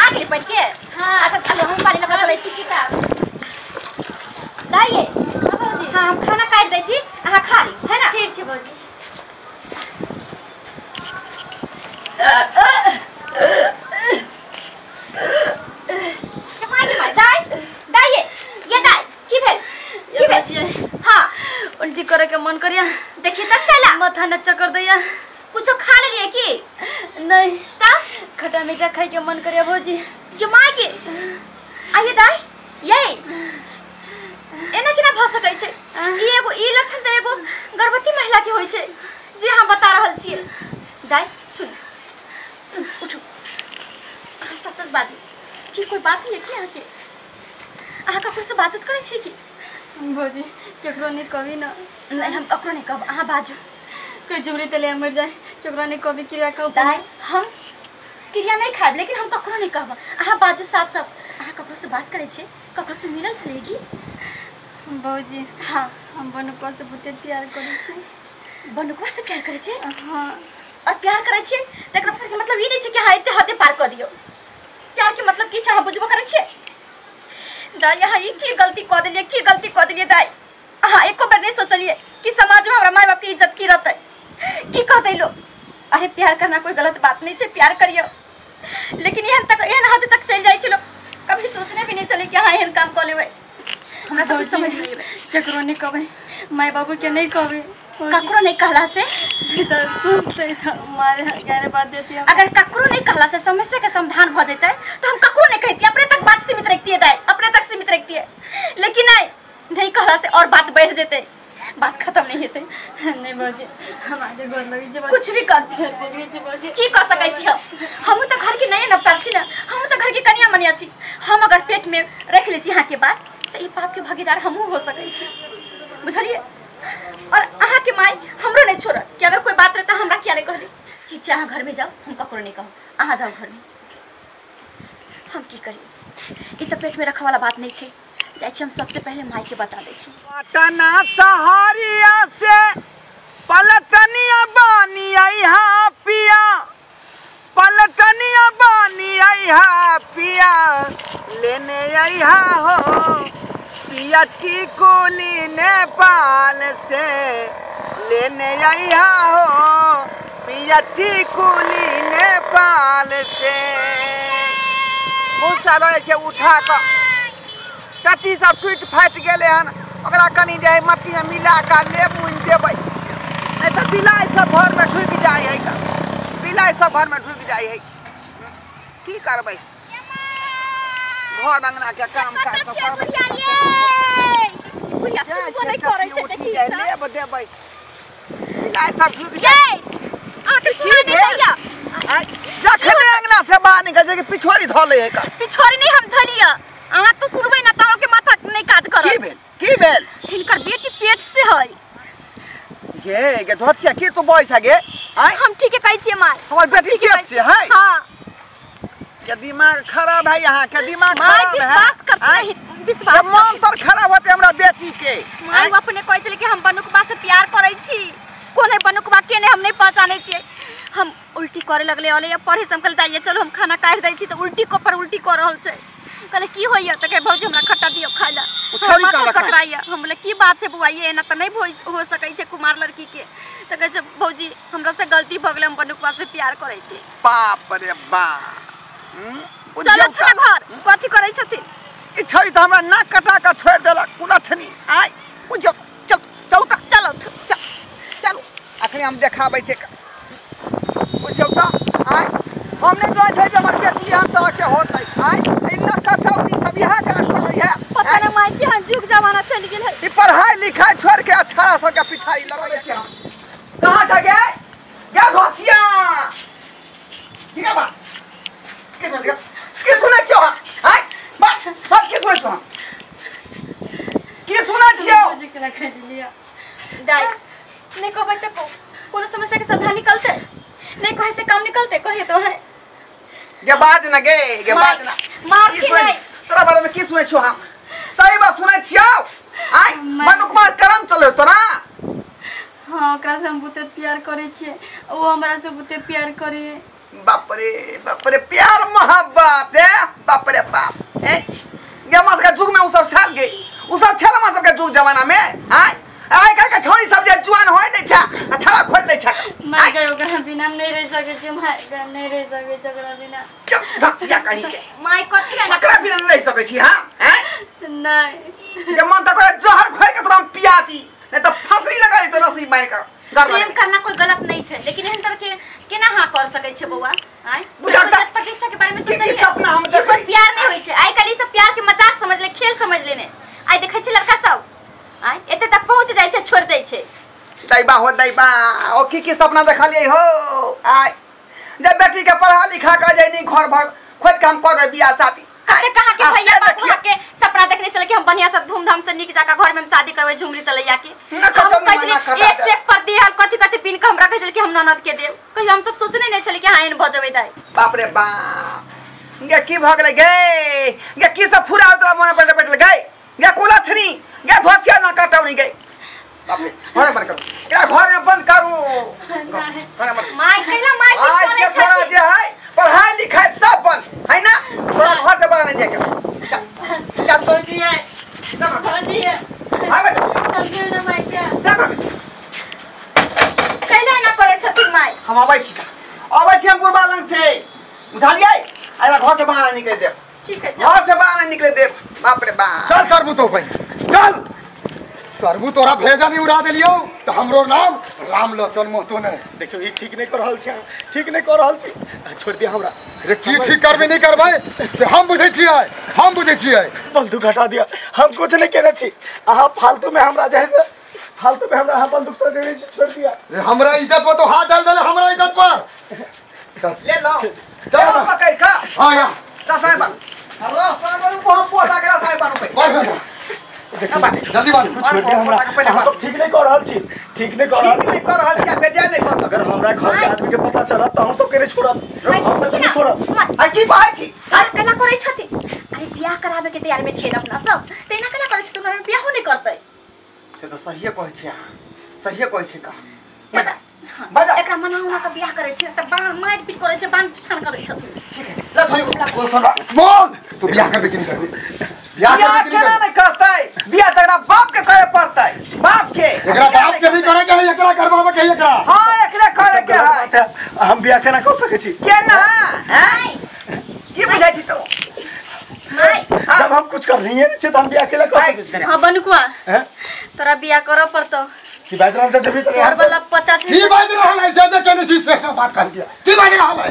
आ गेली पढ़ के हां अच्छा चलो हम पानी लगा चलै छी किताब दाइए हां भौजी हां हम खाना काट दै छी अहाँ खा ली है ना ठीक छै भौजी के मारी मार दाइए ये दाइ की भेल हां उल्टी करे के मन करिया देखिए तक कैला माथा न चक्कर दैया कुछ खा लेलिए की नहीं ता खट्टा मीठा खाई के मन करिया भौजी के मागे आइए दाइ ये एना केना भ सकै छै ई एगो ई लक्षण त एगो गर्भवती महिला के होय छै जे हम बता रहल छियै दाइ सुन उठो सच बाजू की कोई बात है कि अहाँ ककरो से बात करे छी की भौजी केकरो नहीं कभी ना नहीं हम ककरो नहीं कहब अहाँ बाजू कोई जुमरी तले मर जाए केकरो नहीं कभी क्रिया कहब दाइ हम क्रिया नहीं खाब लेकिन हम ककरो नहीं कहब अहाँ बाजू साफ अहाँ ककरो से बात करे छी ककरो से मिलल छलेगी भौजी हाँ हम बनुकवा से बहुते प्यार करे छी बनुकवा से प्यार करे छी हां और प्यार करे छी तकरा मतलब ई नहीं छै कि हां एते हदे पार कर दियो प्यार के मतलब की छै अहाँ बुझबो करे छी दाइ यहाँ की गलती कह दिलिए दाइ अहाँ एको बार नहीं सोचलिए कि समाज में हमारा माय बाप की इज्जत की रहते की कह दे लोग अरे प्यार करना कोई गलत बात नहीं है प्यार करियो लेकिन एहन हद तक चल जाए लोग कभी सोचने भी नहीं चले कि हाँ एहन काम कर लेबै हमरा तो समझ नहीं आवे केकरो नहीं कहबे माय बाबू के नहीं कहबे ककरो नहीं कहला से इधर सुनते था मारे गहरे बात देती है अगर ककरो नहीं कहला से समस्या के समाधान भ जैते तो हम ककरो नहीं कहती अपने तक बात सीमित रखती है दाइ अपने तक सीमित रखती है लेकिन नहीं कहला से और बात बढ़ जेते बात खत्म नहीं होते नहीं भौजी हमारे घर लगी जे कुछ भी कर भौजी की कर सकै छी हम तो घर के नहीं नपतार छी ना हम तो घर के कन्या मनिया छी हम अगर पेट में रख ले छी यहाँ के बाद तो ये पाप के भागीदार हमहू हो सकै छी बुझलिए और अहाँ के माई हमरो नहीं छोड़ कि अगर कोई बात रहता हमरा क्या नहीं कहली ठीक है अहाँ घर में जाओ हम ककरो नहीं कहब अहाँ जाओ घर में हम की करी ये तो पेट में रखा वाला बात नहीं है जाए हम सबसे पहले माई के बता दे छी पटना सहारिया से पलटनिया बानी आइहा पिया पलटनिया बानी आइहा पिया लेने आइहा हो पिया टिकुली नेपाल से लेने आइहा हो पिया टिकुली नेपाल से मुसा लगे के उठा कर टट्टी सब टूट फाट गए हन ओकरा कनी जे मट्टी में मिला के ले मुन देबै नहीं तो बिलाई सब घर में ढुक जाए है बिलाई सब घर में ढुक जाए है की करबै घर अंगना के काम काज सब करबै बुढ़िया सुनबो नहीं करै छै देखि लेब देबै बिलाई सब ढुक जाए आके सुना नहीं दैया जखने अंगना से बाहर निकल जे पिछोड़ी ध ले है का पिछोड़ी नहीं हम धलिया अहाँ तो सुनबै ना तो के माथा नहीं काज कर की भेल हिनकर बेटी पेट से है गे धोतिया की तो बोइ छ गे आय हम ठीक है कहै छियै माय हमर बेटी पेट से है हां के दिमाग खराब है यहाँ के दिमाग माय खराब है विश्वास करते नहीं विश्वास मन तर खराब होते हमरा बेटी के माय अपने कहै छले कि हम बनुकबा से प्यार करै छी कोने बनुकबा के ने हम नहीं पहचानै छियै हम उल्टी करे लगले ओले पढ़े से हम कहल दाइए चलो हम खाना काट दै छी तो उल्टी को पर उल्टी कर रहल छै कहले की होइया त कहे भौजी हमरा खट्टा दियो खाइला माथा चकराइया हम बोले की बात छै बुआ ये एना त नहीं हो सकै छै कुमार लड़की के त कहे भौजी हमरा से गलती भ गेलै हम बनुकबा से प्यार करै छी बाप रे बाप चलो छ घर कथि करै छथिन ई छै त हमरा नाक कटा के छोड़ देलक कुना छनी आय बुझो चल चौता चलो चलो अखनी हम देखाबै छै बुझो त आय हम नहीं जाय छै जे हमर बेटी हम तरह के होत है आय इतना कठौनी सब यह काज करै है पता न माय के जुग जमाना चल गेल है ई पढ़ाई लिखाई छोड़ के 1800 के पिछाई लगबै छै हम कहां से गे धोतिया ठीक है बा के सुनै छियो हाय बात के सुनै छियो के सुनै छियो जिकरा खै लिया दाइ नहीं कहबै त कोनो समस्या के समाधान निकलते नहीं कहे से काम निकलते कहिए तो है गे बात न गे बात न मार के नहीं तोरा बारे में की सुनै छियो हम सही बात सुनै छियो आय मनुकुमार करम चले तोरा हां ओकरा से हम बहुते प्यार करे छिए वो हमरा से बहुते प्यार करे बाप रे प्यार मोहब्बत है बाप रे बाप है गमा का जुग में उ सब छल गए उ सब छल मा सब के जुग जमाना में हां आइ काल के छोरी सब जे जुआन होय नै छा छला खोल लै छा मैं गए ओकरा बिना नहीं रह सके छी मैं नहीं रह सके छी ओकरा बिना भक्तिया कहीं के माय कथि ला ओकरा बिना नहीं रह सकै छी हां हैं नहीं जे मन तक जहर खोइ के तोरा पियाती नहीं तो फांसी लगाई तो रसी माय का प्रेम करना कोई गलत नहीं है लेकिन एहन तरह के केना हां कर सकै छै बौआ आय बुझाता प्रतिष्ठा के बारे में सोचै कि सपना हम देख कोई प्यार नहीं होय छै आइ काल ई सब प्यार के मजाक समझ ले खेल समझ लेने आइ देखै छै लड़का सब आय एते तक पहुंच जाय छै छोड़ दै छै दैबा हो दैबा ओ की सपना देखलिए हो आय जब बेटी के पढ़ा लिखा का जाय नहीं घर भर खोज काम कर बियाह शादी कते कहां के भैया बाबू के सपना देखने चले कि हम बढ़िया से धूमधाम से निक जाका घर में शादी करबै झुमरी तलैया के हम एक से एक पर दिया कथि कथि पिन के हम रखे चले कि हम ननद के देब कहियो हम सब सोचने नहीं चले कि हां इन भजबै दाई बाप रे बाप गे की भ गेलै गे की सब फुरा तोरा मन पर बैठल गे गे कोला छनी गे धोछिया ना कटौनी गे बाप रे घरे बंद करू क्या घर में बंद करू माय कहला माय आज से तोरा जे है पढ़ाई लिखाई सब बंद है ना तोरा घर से बाहर नहीं जाके चल फौजी है ना फौजी है हां बेटा हम के ना माय क्या ना कहला ना करे छथिन माय हम आबै छी हम बुरबा लंग से बुझलिए आइला घर से बाहर निकल दे ठीक है घर से बाहर निकले दे बाप रे बाप चल सरबू तो भाई चल सरबू तोरा भेजा नहीं उड़ा देलियो तो हमरो नाम राम लोचन महतो ने देखियो ई ठीक नहीं कर रहल छै ठीक नहीं कर रहल छी छोड़ दिया हमरा रे की ठीक करबे नहीं करबै से हम बुझै छियै बंदूक हटा दिया हम कुछ नहीं कहने छी आहा फालतू में हमरा जैसे फालतू में हमरा बंदूक से देने छी छोड़ दिया रे हमरा इज्जत पर तो हाथ डाल देले हमरा इज्जत पर ले लो चल पकड़ का हां या का साहब हेलो साहब को हम पोता के साहब पे जल्दी बात कुछ छोड़ दिया हमरा हम सब ठीक नहीं कर रहल छी ठीक नहीं कर रहल क्या बेजा नहीं कर अगर हमरा घर के आदमी के पता चला त हम सब के नहीं छोड़ब हम सब नहीं छोड़ब आ की कहै छी केना करे छथिन अरे बियाह कराबे के तैयार में छेन अपना सब तेना केना करे छथिन हमरा बियाह नहीं करतै से तो सहीए कहै छी सहीए कहै छी का बजा एकरा मनाउना का बियाह करे छी त बाण मार पीट करे छै बाण छान करे छथिन ठीक है ला छोड़ बोल सुन बोल तू बियाह करबे कि नहीं करबे बियाह करबे कि केना नहीं करतै बियाह तेरा बाप के करे पड़तै बाप के एकरा बाप के नहीं करे के है एकरा करबाबे के एकरा हां एकरा करे के है हम बियाह केना कर सकै छी केना हैं की बुझाइ छी तो माय जब हम कुछ कर रही है तो हम बियाह केला कर सकै छी हां बनुकुआ हैं तोरा बियाह करऽ पड़तो की बात रहल जब भी तो घर वाला 50 की बाज रहल है जे केने चीज से सब बात कर दिया की बाज रहल है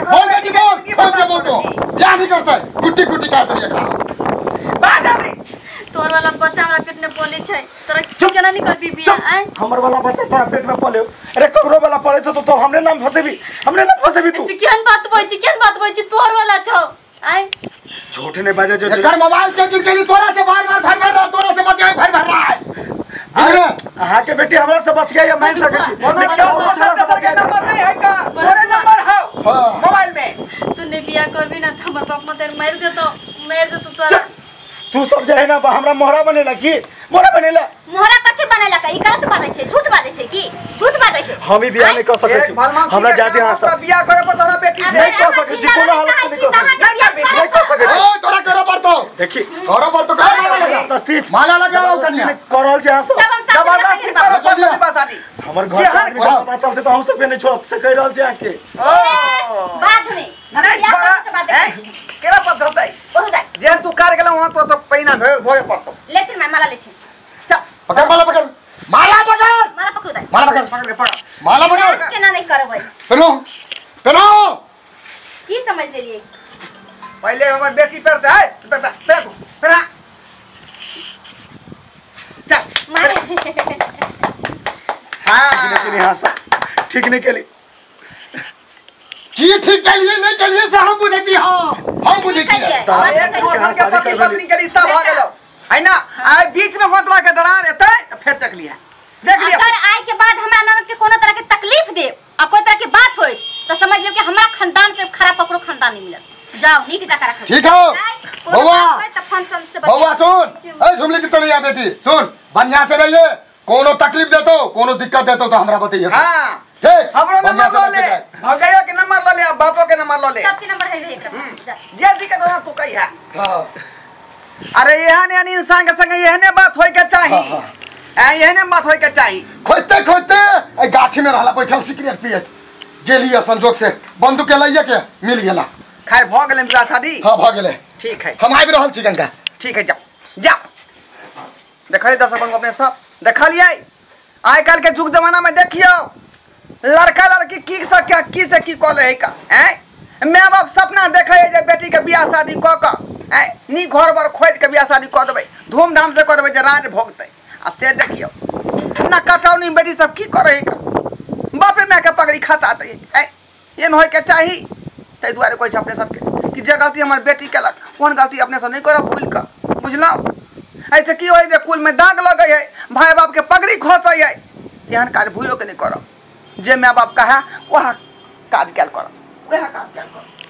बोल बेटी बोल तो बियाह नहीं करतै गुट्टी गुट्टी काट दिया एकरा बाजा नहीं तोर वाला बच्चा हमरा पेट में पले छै तोरा केना नहीं करबी बियाह आय हमर वाला बच्चा तोरा पेट में पले अरे ककरो वाला पले तो हमने नाम फसेबी तू केहन बात बोलै छी तोर वाला छौ आय झूठ नहीं बाजे जो एकर मोबाइल चेकिंग के लिए तोरा से बार-बार भर रहा तोरा से बतिया भर रहा है अरे अहाँ के बेटी हमरा से बतिया या मान सकै छी नंबर नहीं है का तोरे नंबर है मोबाइल में तू ने बियाह करबी ना त हमर बाप मते मार देतो तोरा तू सब जे है ना हमरा मोहरा बनेला की मोहरा बनेला मोहरा कथि बनेला का ई गलत बाजै छै झूठ बाजै छै की झूठ बाजै छै हम ही बियाह नहीं कर सकै छी हमरा जाते हां सब बियाह करे पर तोरा बेटी से नहीं कर सकै छी कोनो हालत में नहीं कर सकै छी ओ तोरा करो पड़तो देखी करो पड़तो जबरदस्ती माला लगाओ कन्या कर रहल छै हां सब हम जबरदस्ती करे पर बस शादी हमर घर के आदमी के पता चलते तो हम सब के नहीं छोड़ से कह रहल छै आके बाद में नहीं छोड़ा केरा पर चलतै ओरु जाय जे तू कार गेला वहां तो पैना भोए पड़तो लेथिन मैं माला लेथिन चल पकड़ माला पकड़ माला पकड़ू दाई माला पकड़ पकड़ के पकड़ माला पकड़ केना नहीं करबै पहनो की समझ लेलिए पहले हमर बेटी पड़ता है बेटा पे तू पहना चल मारे हां लेकिन हां सब ठीक नहीं केली की ठीक के लिए से हम बुझै छी हम बुझै छी एक दोसर के पति पत्नी के रिश्ता भ गेलो है ना आइ बीच में होतला के दरार एतै त फेर तक लिया देख लिया अगर आइ के बाद हमरा ननद के कोनो तरह के तकलीफ दे आ कोई तरह की बात होई तो समझ लियो कि हमरा खानदान से खराब पकड़ो खानदान नहीं मिलत जाओ नीक जाकर रख ठीक है बउआ सुन ए झुमली की तलिया बेटी सुन बढ़िया से रहिए कोनो तकलीफ देतो कोनो दिक्कत देतो तो हमरा बताइए हां हमरो नंबर लो ले, भगैया के नंबर लो ले, बापो के नंबर लो ले। सबके नंबर है एकरा पास, जा। ये दिक्कत होना तू कही है। हां अरे एहन एहन इंसान के संगे एहने बात होय के चाही। एहने बात होय के चाही। खोजते खोजते ए गाछी में रहला बैठल सिगरेट पियत गेलिए संजोग से बंदूक के लइया के मिल गेला। खैर भ गेलै बियाह शादी। हां भ गेलै। ठीक है, हम आबि रहल छी गंगा। ठीक है, जाओ जाओ। देखलिए दर्शक बंधु अपने सब देखलिए आइ काल के जुग जमाना में देखियो लड़का लड़की की से की कॉल है का हैं माय बाप सपना देखे जे बेटी के बियाह शादी क क नी घर बार खोज के बियाह शादी क देबै धूमधाम से क देबै जे राज भोगतै आ से देखियो ना कटौनी बेटी सब की करे है का बापे माय के पगड़ी खचा दे एन होय के चाही। तै दुआरे कोइ छै अपने सबके कि जे गलती हमर बेटी केलक कोन गलती अपने सब नहीं करब भूल का बुझलौ। ऐसे की होय जे कुल में दाग लगे है भाई बाप के पगड़ी खोसे है एहन काज भूलो के नहीं करब जे माय बाप कहे वह काज कैल करब वह काज कैल करब।